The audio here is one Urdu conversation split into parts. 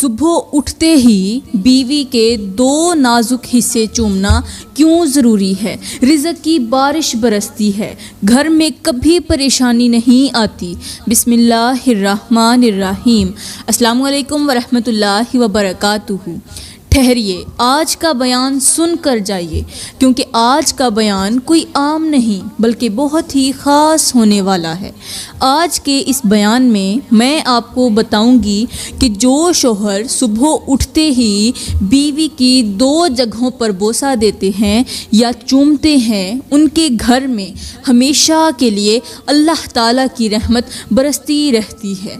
صبح اٹھتے ہی بیوی کے دو نازک حصے چومنا کیوں ضروری ہے؟ رزق کی بارش برستی ہے، گھر میں کبھی پریشانی نہیں آتی۔ بسم اللہ الرحمن الرحیم۔ السلام علیکم ورحمۃ اللہ وبرکاتہ۔ ٹھہریے، آج کا بیان سن کر جائیے، کیونکہ آج کا بیان کوئی عام نہیں بلکہ بہت ہی خاص ہونے والا ہے۔ آج کے اس بیان میں آپ کو بتاؤں گی کہ جو شوہر صبح اٹھتے ہی بیوی کی دو جگہوں پر بوسہ دیتے ہیں یا چومتے ہیں، ان کے گھر میں ہمیشہ کے لیے اللہ تعالیٰ کی رحمت برستی رہتی ہے۔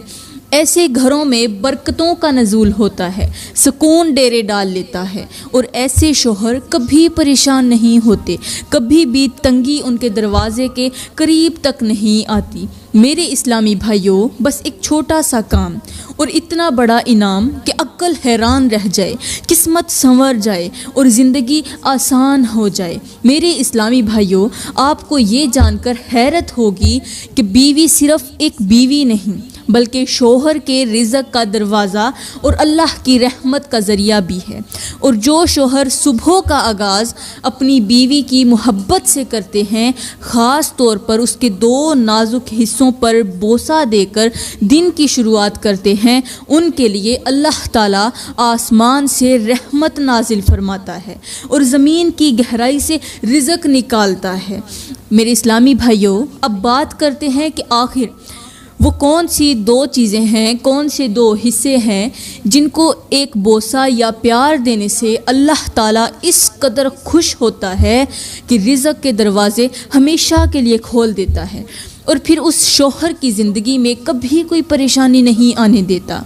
ایسے گھروں میں برکتوں کا نزول ہوتا ہے، سکون ڈیرے ڈال لیتا ہے، اور ایسے شوہر کبھی پریشان نہیں ہوتے، کبھی بھی تنگی ان کے دروازے کے قریب تک نہیں آتی۔ میرے اسلامی بھائیوں، بس ایک چھوٹا سا کام اور اتنا بڑا انعام کہ عقل حیران رہ جائے، قسمت سنور جائے اور زندگی آسان ہو جائے۔ میرے اسلامی بھائیوں، آپ کو یہ جان کر حیرت ہوگی کہ بیوی صرف ایک بیوی نہیں بلکہ شوہر کے رزق کا دروازہ اور اللہ کی رحمت کا ذریعہ بھی ہے۔ اور جو شوہر صبح کا آغاز اپنی بیوی کی محبت سے کرتے ہیں، خاص طور پر اس کے دو نازک حصوں پر بوسہ دے کر دن کی شروعات کرتے ہیں، ان کے لیے اللہ تعالیٰ آسمان سے رحمت نازل فرماتا ہے اور زمین کی گہرائی سے رزق نکالتا ہے۔ میرے اسلامی بھائیوں، اب بات کرتے ہیں کہ آخر وہ کون سی دو چیزیں ہیں، کون سے دو حصے ہیں جن کو ایک بوسہ یا پیار دینے سے اللہ تعالیٰ اس قدر خوش ہوتا ہے کہ رزق کے دروازے ہمیشہ کے لیے کھول دیتا ہے اور پھر اس شوہر کی زندگی میں کبھی کوئی پریشانی نہیں آنے دیتا۔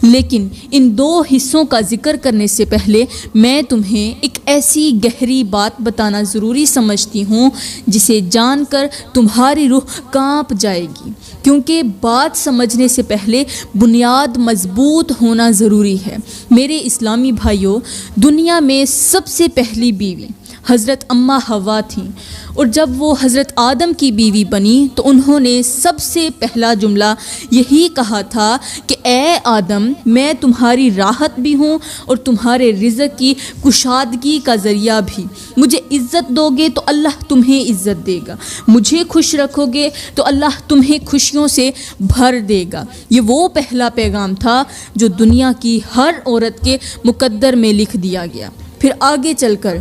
لیکن ان دو حصوں کا ذکر کرنے سے پہلے میں تمہیں ایک ایسی گہری بات بتانا ضروری سمجھتی ہوں جسے جان کر تمہاری روح کانپ جائے گی، کیونکہ بات سمجھنے سے پہلے بنیاد مضبوط ہونا ضروری ہے۔ میرے اسلامی بھائیوں، دنیا میں سب سے پہلی بیوی حضرت اماں حوا تھیں، اور جب وہ حضرت آدم کی بیوی بنی تو انہوں نے سب سے پہلا جملہ یہی کہا تھا کہ اے آدم، میں تمہاری راحت بھی ہوں اور تمہارے رزق کی کشادگی کا ذریعہ بھی۔ مجھے عزت دو گے تو اللہ تمہیں عزت دے گا، مجھے خوش رکھو گے تو اللہ تمہیں خوشیوں سے بھر دے گا۔ یہ وہ پہلا پیغام تھا جو دنیا کی ہر عورت کے مقدر میں لکھ دیا گیا۔ پھر آگے چل کر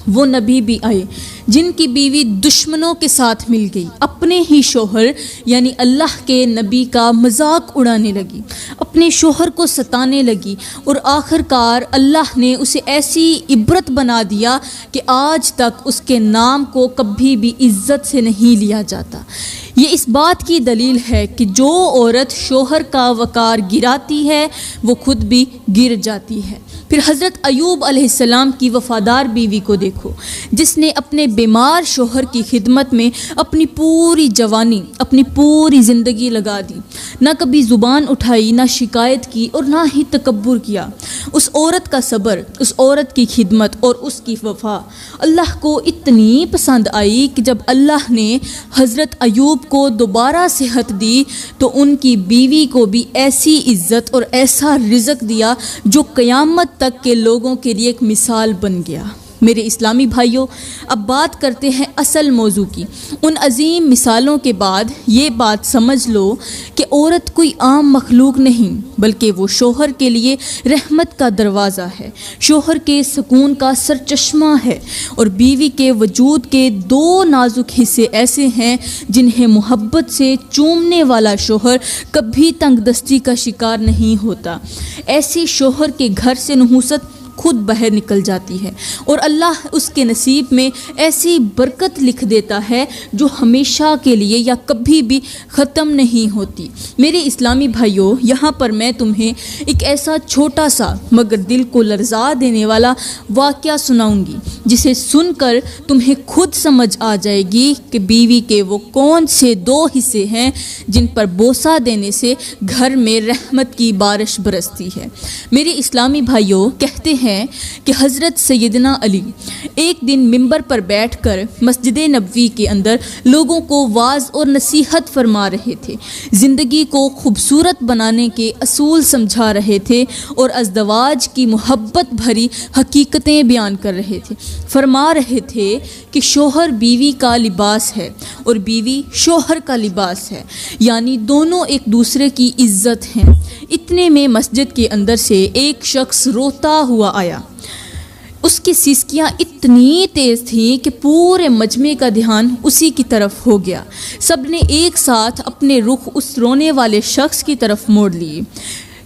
وہ نبی بھی آئے جن کی بیوی دشمنوں کے ساتھ مل گئی، اپنے ہی شوہر یعنی اللہ کے نبی کا مذاق اڑانے لگی، اپنے شوہر کو ستانے لگی، اور آخر کار اللہ نے اسے ایسی عبرت بنا دیا کہ آج تک اس کے نام کو کبھی بھی عزت سے نہیں لیا جاتا۔ یہ اس بات کی دلیل ہے کہ جو عورت شوہر کا وقار گراتی ہے وہ خود بھی گر جاتی ہے۔ پھر حضرت ایوب علیہ السلام کی وفادار بیوی کو دیکھو، جس نے اپنے بیمار شوہر کی خدمت میں اپنی پوری جوانی، اپنی پوری زندگی لگا دی، نہ کبھی زبان اٹھائی، نہ شکایت کی اور نہ ہی تکبر کیا۔ اس عورت کا صبر، اس عورت کی خدمت اور اس کی وفا اللہ کو اتنی پسند آئی کہ جب اللہ نے حضرت ایوب کو دوبارہ صحت دی تو ان کی بیوی کو بھی ایسی عزت اور ایسا رزق دیا جو قیامت تک کے لوگوں کے لیے ایک مثال بن گیا۔ میرے اسلامی بھائیوں، اب بات کرتے ہیں اصل موضوع کی۔ ان عظیم مثالوں کے بعد یہ بات سمجھ لو کہ عورت کوئی عام مخلوق نہیں بلکہ وہ شوہر کے لیے رحمت کا دروازہ ہے، شوہر کے سکون کا سرچشمہ ہے، اور بیوی کے وجود کے دو نازک حصے ایسے ہیں جنہیں محبت سے چومنے والا شوہر کبھی تنگ دستی کا شکار نہیں ہوتا۔ ایسے شوہر کے گھر سے نحوست خود باہر نکل جاتی ہے اور اللہ اس کے نصیب میں ایسی برکت لکھ دیتا ہے جو ہمیشہ کے لیے یا کبھی بھی ختم نہیں ہوتی۔ میرے اسلامی بھائیوں، یہاں پر میں تمہیں ایک ایسا چھوٹا سا مگر دل کو لرزا دینے والا واقعہ سناؤں گی جسے سن کر تمہیں خود سمجھ آ جائے گی کہ بیوی کے وہ کون سے 2 حصے ہیں جن پر بوسہ دینے سے گھر میں رحمت کی بارش برستی ہے۔ میرے اسلامی بھائیوں، کہتے ہیں کہ حضرت سیدنا علی ایک دن ممبر پر بیٹھ کر مسجد نبوی کے اندر لوگوں کو واعظ اور نصیحت فرما رہے تھے، زندگی کو خوبصورت بنانے کے اصول سمجھا رہے تھے اور ازدواج کی محبت بھری حقیقتیں بیان کر رہے تھے۔ فرما رہے تھے کہ شوہر بیوی کا لباس ہے اور بیوی شوہر کا لباس ہے، یعنی دونوں ایک دوسرے کی عزت ہیں۔ اتنے میں مسجد کے اندر سے ایک شخص روتا ہوا آیا۔ اس کی سسکیاں اتنی تیز تھیں کہ پورے مجمع کا دھیان اسی کی طرف ہو گیا۔ سب نے ایک ساتھ اپنے رخ اس رونے والے شخص کی طرف موڑ لیے،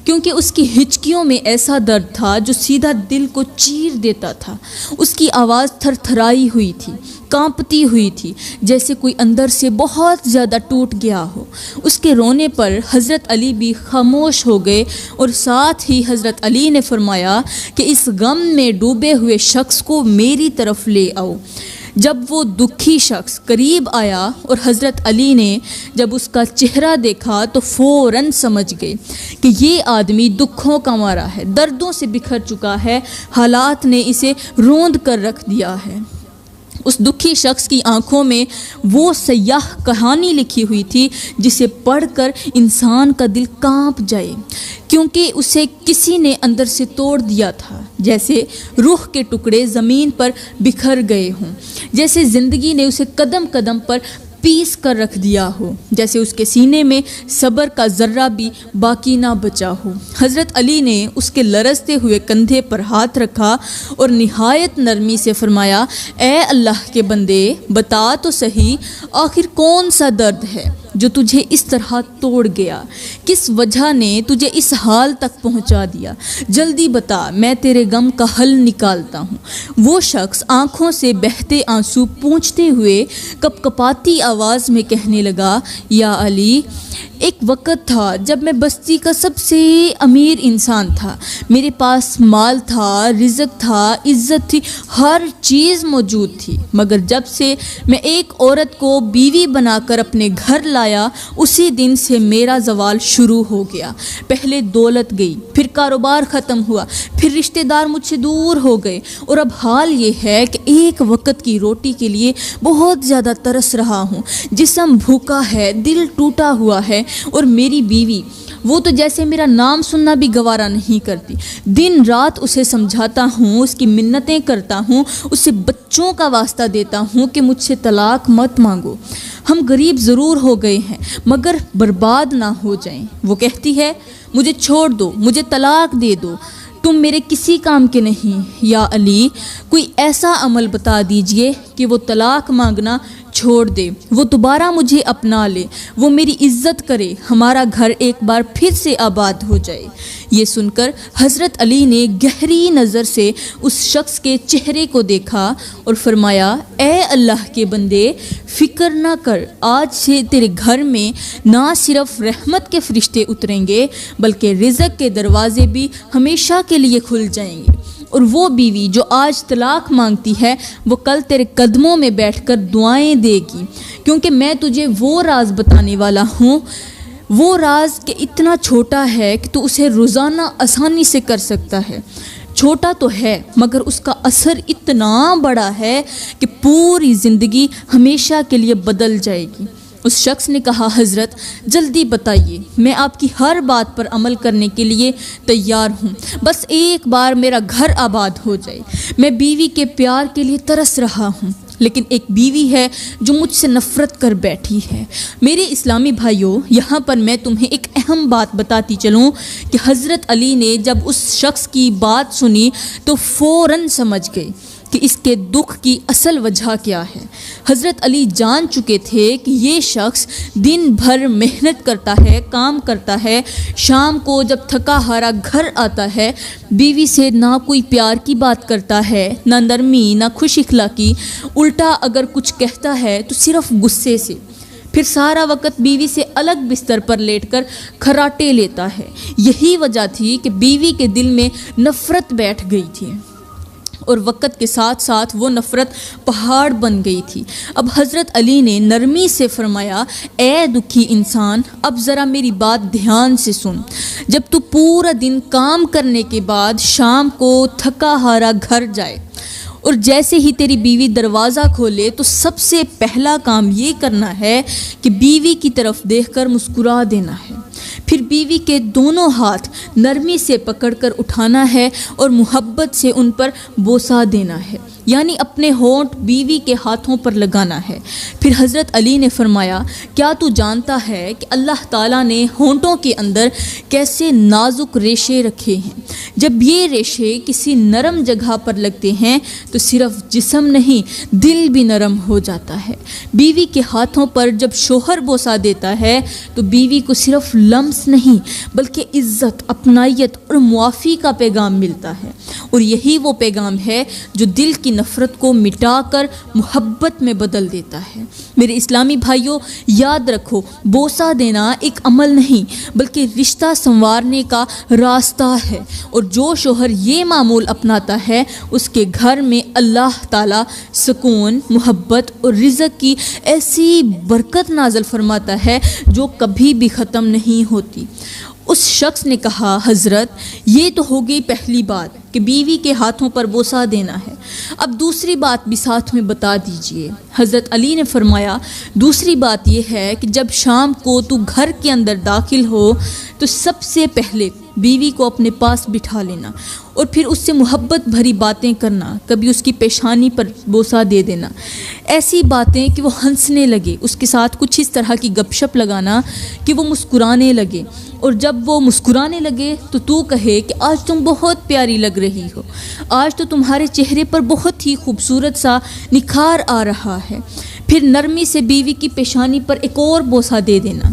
کیونکہ اس کی ہچکیوں میں ایسا درد تھا جو سیدھا دل کو چیر دیتا تھا۔ اس کی آواز تھر تھرائی ہوئی تھی، کانپتی ہوئی تھی، جیسے کوئی اندر سے بہت زیادہ ٹوٹ گیا ہو۔ اس کے رونے پر حضرت علی بھی خاموش ہو گئے اور ساتھ ہی حضرت علی نے فرمایا کہ اس غم میں ڈوبے ہوئے شخص کو میری طرف لے آؤ۔ جب وہ دکھی شخص قریب آیا اور حضرت علی نے جب اس کا چہرہ دیکھا تو فوراً سمجھ گئے کہ یہ آدمی دکھوں کا مارا ہے، دردوں سے بکھر چکا ہے، حالات نے اسے روند کر رکھ دیا ہے۔ اس دکھی شخص کی آنکھوں میں وہ سیاہ کہانی لکھی ہوئی تھی جسے پڑھ کر انسان کا دل کانپ جائے، کیونکہ اسے کسی نے اندر سے توڑ دیا تھا، جیسے روح کے ٹکڑے زمین پر بکھر گئے ہوں، جیسے زندگی نے اسے قدم قدم پر پیس کر رکھ دیا ہو، جیسے اس کے سینے میں صبر کا ذرہ بھی باقی نہ بچا ہو۔ حضرت علی نے اس کے لرزتے ہوئے کندھے پر ہاتھ رکھا اور نہایت نرمی سے فرمایا، اے اللہ کے بندے، بتا تو صحیح، آخر کون سا درد ہے جو تجھے اس طرح توڑ گیا؟ کس وجہ نے تجھے اس حال تک پہنچا دیا؟ جلدی بتا، میں تیرے غم کا حل نکالتا ہوں۔ وہ شخص آنکھوں سے بہتے آنسو پونچھتے ہوئے کپ کپاتی آواز میں کہنے لگا، یا علی، ایک وقت تھا جب میں بستی کا سب سے امیر انسان تھا، میرے پاس مال تھا، رزق تھا، عزت تھی، ہر چیز موجود تھی، مگر جب سے میں ایک عورت کو بیوی بنا کر اپنے گھر لایا، اسی دن سے میرا زوال شروع ہو گیا۔ پہلے دولت گئی، پھر کاروبار ختم ہوا، پھر رشتہ دار مجھ سے دور ہو گئے، اور اب حال یہ ہے کہ ایک وقت کی روٹی کے لیے بہت زیادہ ترس رہا ہوں۔ جسم بھوکا ہے، دل ٹوٹا ہوا ہے، اور میری بیوی، وہ تو جیسے میرا نام سننا بھی گوارا نہیں کرتی۔ دن رات اسے سمجھاتا ہوں، اس کی منتیں کرتا ہوں، اسے بچوں کا واسطہ دیتا ہوں کہ مجھ سے طلاق مت مانگو، ہم غریب ضرور ہو گئے ہیں مگر برباد نہ ہو جائیں۔ وہ کہتی ہے، مجھے چھوڑ دو، مجھے طلاق دے دو، تم میرے کسی کام کے نہیں۔ یا علی، کوئی ایسا عمل بتا دیجئے کہ وہ طلاق مانگنا چھوڑ دے، وہ دوبارہ مجھے اپنا لے، وہ میری عزت کرے، ہمارا گھر ایک بار پھر سے آباد ہو جائے۔ یہ سن کر حضرت علی نے گہری نظر سے اس شخص کے چہرے کو دیکھا اور فرمایا، اے اللہ کے بندے، فکر نہ کر، آج سے تیرے گھر میں نہ صرف رحمت کے فرشتے اتریں گے بلکہ رزق کے دروازے بھی ہمیشہ کے لیے کھل جائیں گے، اور وہ بیوی جو آج طلاق مانگتی ہے وہ کل تیرے قدموں میں بیٹھ کر دعائیں دے گی، کیونکہ میں تجھے وہ راز بتانے والا ہوں، وہ راز کہ اتنا چھوٹا ہے کہ تو اسے روزانہ آسانی سے کر سکتا ہے۔ چھوٹا تو ہے مگر اس کا اثر اتنا بڑا ہے کہ پوری زندگی ہمیشہ کے لیے بدل جائے گی۔ اس شخص نے کہا، حضرت جلدی بتائیے، میں آپ کی ہر بات پر عمل کرنے کے لیے تیار ہوں، بس ایک بار میرا گھر آباد ہو جائے۔ میں بیوی کے پیار کے لیے ترس رہا ہوں، لیکن ایک بیوی ہے جو مجھ سے نفرت کر بیٹھی ہے۔ میرے اسلامی بھائیوں، یہاں پر میں تمہیں ایک اہم بات بتاتی چلوں کہ حضرت علی نے جب اس شخص کی بات سنی تو فوراً سمجھ گئے کہ اس کے دکھ کی اصل وجہ کیا ہے۔ حضرت علی جان چکے تھے کہ یہ شخص دن بھر محنت کرتا ہے، کام کرتا ہے، شام کو جب تھکا ہارا گھر آتا ہے، بیوی سے نہ کوئی پیار کی بات کرتا ہے، نہ نرمی، نہ خوش اخلاقی، الٹا اگر کچھ کہتا ہے تو صرف غصے سے، پھر سارا وقت بیوی سے الگ بستر پر لیٹ کر کھراٹے لیتا ہے۔ یہی وجہ تھی کہ بیوی کے دل میں نفرت بیٹھ گئی تھی۔ اور وقت کے ساتھ ساتھ وہ نفرت پہاڑ بن گئی تھی۔ اب حضرت علی نے نرمی سے فرمایا، اے دکھی انسان، اب ذرا میری بات دھیان سے سن۔ جب تو پورا دن کام کرنے کے بعد شام کو تھکا ہارا گھر جائے اور جیسے ہی تیری بیوی دروازہ کھولے تو سب سے پہلا کام یہ کرنا ہے کہ بیوی کی طرف دیکھ کر مسکرا دینا ہے، پھر بیوی کے دونوں ہاتھ نرمی سے پکڑ کر اٹھانا ہے اور محبت سے ان پر بوسہ دینا ہے، یعنی اپنے ہونٹ بیوی کے ہاتھوں پر لگانا ہے۔ پھر حضرت علی نے فرمایا، کیا تو جانتا ہے کہ اللہ تعالیٰ نے ہونٹوں کے اندر کیسے نازک ریشے رکھے ہیں؟ جب یہ ریشے کسی نرم جگہ پر لگتے ہیں تو صرف جسم نہیں دل بھی نرم ہو جاتا ہے۔ بیوی کے ہاتھوں پر جب شوہر بوسہ دیتا ہے تو بیوی کو صرف لمس نہیں بلکہ عزت، اپنائیت اور معافی کا پیغام ملتا ہے، اور یہی وہ پیغام ہے جو دل کی نفرت کو مٹا کر محبت میں بدل دیتا ہے۔ میرے اسلامی بھائیوں، یاد رکھو، بوسہ دینا ایک عمل نہیں بلکہ رشتہ سنوارنے کا راستہ ہے، اور جو شوہر یہ معمول اپناتا ہے اس کے گھر میں اللہ تعالیٰ سکون، محبت اور رزق کی ایسی برکت نازل فرماتا ہے جو کبھی بھی ختم نہیں ہوتی۔ اس شخص نے کہا، حضرت یہ تو ہو گئی پہلی بات کہ بیوی کے ہاتھوں پر بوسہ دینا ہے، اب دوسری بات بھی ساتھ میں بتا دیجئے۔ حضرت علی نے فرمایا، دوسری بات یہ ہے کہ جب شام کو تو گھر کے اندر داخل ہو تو سب سے پہلے بیوی کو اپنے پاس بٹھا لینا اور پھر اس سے محبت بھری باتیں کرنا، کبھی اس کی پیشانی پر بوسہ دے دینا، ایسی باتیں کہ وہ ہنسنے لگے، اس کے ساتھ کچھ اس طرح کی گپ شپ لگانا کہ وہ مسکرانے لگے، اور جب وہ مسکرانے لگے تو کہے کہ آج تم بہت پیاری لگ رہی ہو، آج تو تمہارے چہرے پر بہت ہی خوبصورت سا نکھار آ رہا ہے۔ پھر نرمی سے بیوی کی پیشانی پر ایک اور بوسہ دے دینا،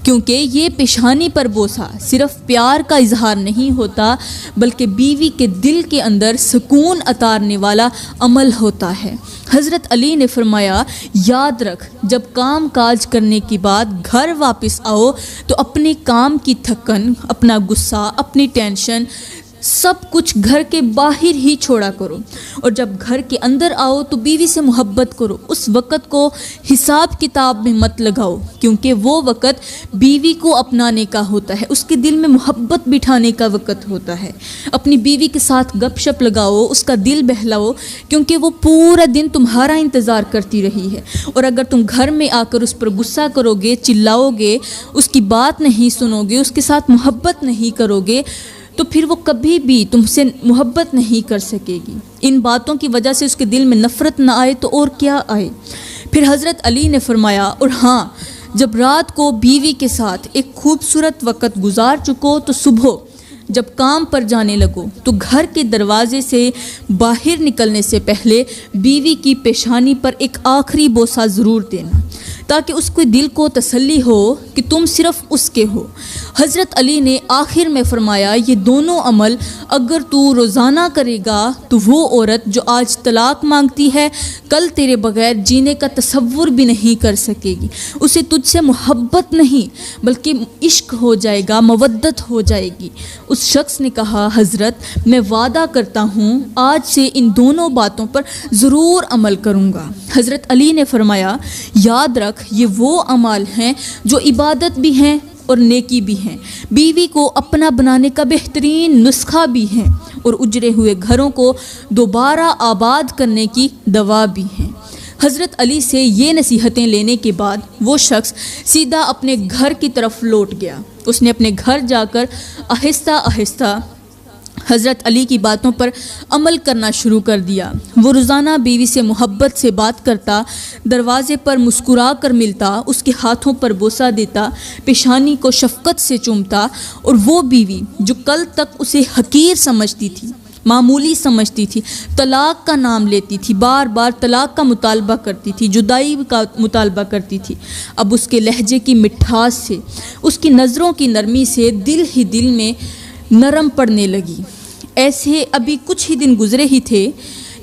کیونکہ یہ پیشانی پر بوسہ صرف پیار کا اظہار نہیں ہوتا بلکہ بیوی کے دل کے اندر سکون اتارنے والا عمل ہوتا ہے۔ حضرت علی نے فرمایا، یاد رکھ، جب کام کاج کرنے کے بعد گھر واپس آؤ تو اپنے کام کی تھکن، اپنا غصہ، اپنی ٹینشن سب کچھ گھر کے باہر ہی چھوڑا کرو، اور جب گھر کے اندر آؤ تو بیوی سے محبت کرو۔ اس وقت کو حساب کتاب میں مت لگاؤ، کیونکہ وہ وقت بیوی کو اپنانے کا ہوتا ہے، اس کے دل میں محبت بٹھانے کا وقت ہوتا ہے۔ اپنی بیوی کے ساتھ گپ شپ لگاؤ، اس کا دل بہلاؤ، کیونکہ وہ پورا دن تمہارا انتظار کرتی رہی ہے، اور اگر تم گھر میں آ کر اس پر غصہ کرو گے، چلاؤ گے، اس کی بات نہیں سنو گے، اس کے ساتھ محبت نہیں کرو گے تو پھر وہ کبھی بھی تم سے محبت نہیں کر سکے گی۔ ان باتوں کی وجہ سے اس کے دل میں نفرت نہ آئے تو اور کیا آئے۔ پھر حضرت علی نے فرمایا، اور ہاں، جب رات کو بیوی کے ساتھ ایک خوبصورت وقت گزار چکو تو صبح جب کام پر جانے لگو تو گھر کے دروازے سے باہر نکلنے سے پہلے بیوی کی پیشانی پر ایک آخری بوسہ ضرور دینا، تاکہ اس کے دل کو تسلی ہو کہ تم صرف اس کے ہو۔ حضرت علی نے آخر میں فرمایا، یہ دونوں عمل اگر تو روزانہ کرے گا تو وہ عورت جو آج طلاق مانگتی ہے کل تیرے بغیر جینے کا تصور بھی نہیں کر سکے گی، اسے تجھ سے محبت نہیں بلکہ عشق ہو جائے گا، مودت ہو جائے گی۔ اس شخص نے کہا، حضرت میں وعدہ کرتا ہوں آج سے ان دونوں باتوں پر ضرور عمل کروں گا۔ حضرت علی نے فرمایا، یاد رکھ، یہ وہ اعمال ہیں جو عبادت بھی ہیں اور نیکی بھی ہیں، بیوی کو اپنا بنانے کا بہترین نسخہ بھی ہیں، اور اجڑے ہوئے گھروں کو دوبارہ آباد کرنے کی دوا بھی ہیں۔ حضرت علی سے یہ نصیحتیں لینے کے بعد وہ شخص سیدھا اپنے گھر کی طرف لوٹ گیا۔ اس نے اپنے گھر جا کر آہستہ آہستہ حضرت علی کی باتوں پر عمل کرنا شروع کر دیا۔ وہ روزانہ بیوی سے محبت سے بات کرتا، دروازے پر مسکرا کر ملتا، اس کے ہاتھوں پر بوسہ دیتا، پیشانی کو شفقت سے چومتا، اور وہ بیوی جو کل تک اسے حقیر سمجھتی تھی، معمولی سمجھتی تھی، طلاق کا نام لیتی تھی، بار بار طلاق کا مطالبہ کرتی تھی، جدائی کا مطالبہ کرتی تھی، اب اس کے لہجے کی مٹھاس سے، اس کی نظروں کی نرمی سے دل ہی دل میں نرم پڑنے لگی۔ ایسے ابھی کچھ ہی دن گزرے ہی تھے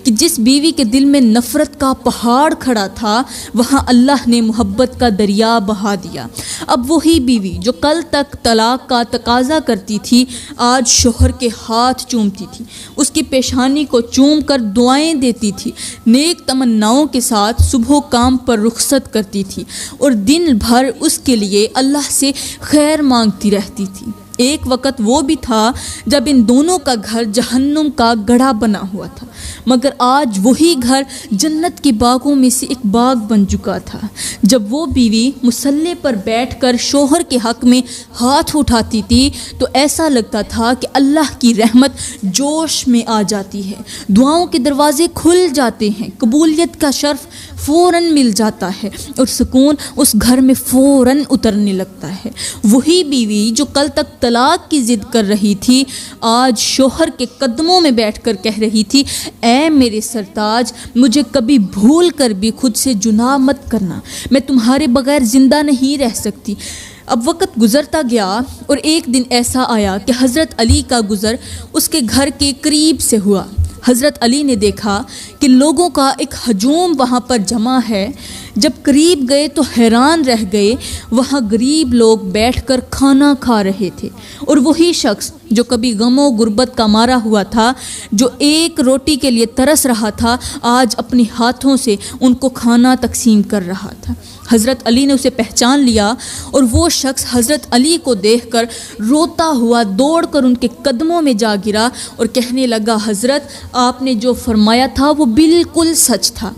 کہ جس بیوی کے دل میں نفرت کا پہاڑ کھڑا تھا وہاں اللہ نے محبت کا دریا بہا دیا۔ اب وہی بیوی جو کل تک طلاق کا تقاضا کرتی تھی آج شوہر کے ہاتھ چومتی تھی، اس کی پیشانی کو چوم کر دعائیں دیتی تھی، نیک تمناؤں کے ساتھ صبح کام پر رخصت کرتی تھی اور دن بھر اس کے لیے اللہ سے خیر مانگتی رہتی تھی۔ ایک وقت وہ بھی تھا جب ان دونوں کا گھر جہنم کا گڑھا بنا ہوا تھا، مگر آج وہی گھر جنت کے باغوں میں سے ایک باغ بن چکا تھا۔ جب وہ بیوی مصلی پر بیٹھ کر شوہر کے حق میں ہاتھ اٹھاتی تھی تو ایسا لگتا تھا کہ اللہ کی رحمت جوش میں آ جاتی ہے، دعاؤں کے دروازے کھل جاتے ہیں، قبولیت کا شرف فوراً مل جاتا ہے اور سکون اس گھر میں فوراً اترنے لگتا ہے۔ وہی بیوی جو کل تک طلاق کی ضد کر رہی تھی آج شوہر کے قدموں میں بیٹھ کر کہہ رہی تھی، اے میرے سرتاج، مجھے کبھی بھول کر بھی خود سے جناح مت کرنا، میں تمہارے بغیر زندہ نہیں رہ سکتی۔ اب وقت گزرتا گیا اور ایک دن ایسا آیا کہ حضرت علی کا گزر اس کے گھر کے قریب سے ہوا۔ حضرت علی نے دیکھا کہ لوگوں کا ایک ہجوم وہاں پر جمع ہے۔ جب قریب گئے تو حیران رہ گئے، وہاں غریب لوگ بیٹھ کر کھانا کھا رہے تھے اور وہی شخص جو کبھی غم و غربت کا مارا ہوا تھا، جو ایک روٹی کے لیے ترس رہا تھا، آج اپنے ہاتھوں سے ان کو کھانا تقسیم کر رہا تھا۔ حضرت علی نے اسے پہچان لیا اور وہ شخص حضرت علی کو دیکھ کر روتا ہوا دوڑ کر ان کے قدموں میں جا گرا اور کہنے لگا، حضرت آپ نے جو فرمایا تھا وہ بالکل سچ تھا۔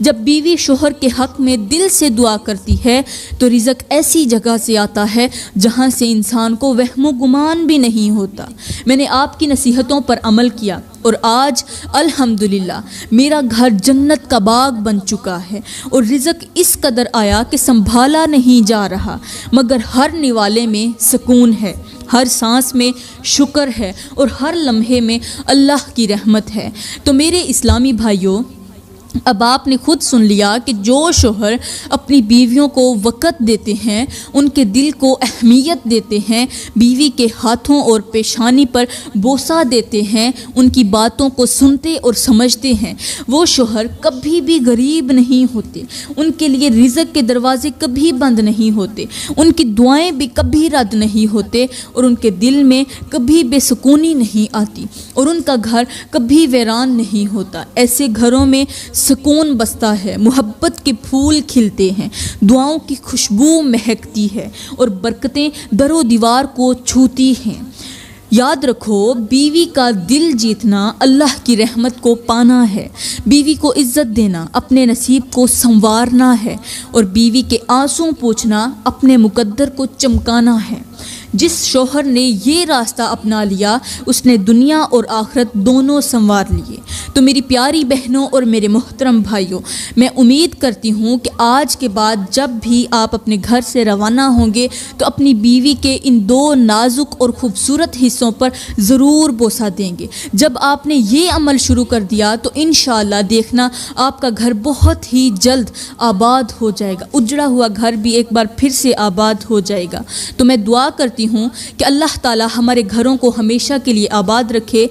جب بیوی شوہر کے حق میں دل سے دعا کرتی ہے تو رزق ایسی جگہ سے آتا ہے جہاں سے انسان کو وہم و گمان بھی نہیں ہوتا۔ میں نے آپ کی نصیحتوں پر عمل کیا اور آج الحمدللہ میرا گھر جنت کا باغ بن چکا ہے اور رزق اس قدر آیا کہ سنبھالا نہیں جا رہا، مگر ہر نوالے میں سکون ہے، ہر سانس میں شکر ہے اور ہر لمحے میں اللہ کی رحمت ہے۔ تو میرے اسلامی بھائیوں، اب آپ نے خود سن لیا کہ جو شوہر اپنی بیویوں کو وقت دیتے ہیں، ان کے دل کو اہمیت دیتے ہیں، بیوی کے ہاتھوں اور پیشانی پر بوسہ دیتے ہیں، ان کی باتوں کو سنتے اور سمجھتے ہیں، وہ شوہر کبھی بھی غریب نہیں ہوتے، ان کے لیے رزق کے دروازے کبھی بند نہیں ہوتے، ان کی دعائیں بھی کبھی رد نہیں ہوتے اور ان کے دل میں کبھی بے سکونی نہیں آتی اور ان کا گھر کبھی ویران نہیں ہوتا۔ ایسے گھروں میں سکون بستا ہے، محبت کے پھول کھلتے ہیں، دعاؤں کی خوشبو مہکتی ہے اور برکتیں در و دیوار کو چھوتی ہیں۔ یاد رکھو، بیوی کا دل جیتنا اللہ کی رحمت کو پانا ہے، بیوی کو عزت دینا اپنے نصیب کو سنوارنا ہے اور بیوی کے آنسو پوچھنا اپنے مقدر کو چمکانا ہے۔ جس شوہر نے یہ راستہ اپنا لیا اس نے دنیا اور آخرت دونوں سنوار لیے۔ تو میری پیاری بہنوں اور میرے محترم بھائیوں، میں امید کرتی ہوں کہ آج کے بعد جب بھی آپ اپنے گھر سے روانہ ہوں گے تو اپنی بیوی کے ان دو نازک اور خوبصورت حصوں پر ضرور بوسہ دیں گے۔ جب آپ نے یہ عمل شروع کر دیا تو انشاءاللہ دیکھنا آپ کا گھر بہت ہی جلد آباد ہو جائے گا، اجڑا ہوا گھر بھی ایک بار پھر سے آباد ہو جائے گا۔ تو میں دعا کرتی ہوں کہ اللہ تعالی ہمارے گھروں کو ہمیشہ کے لیے آباد رکھے۔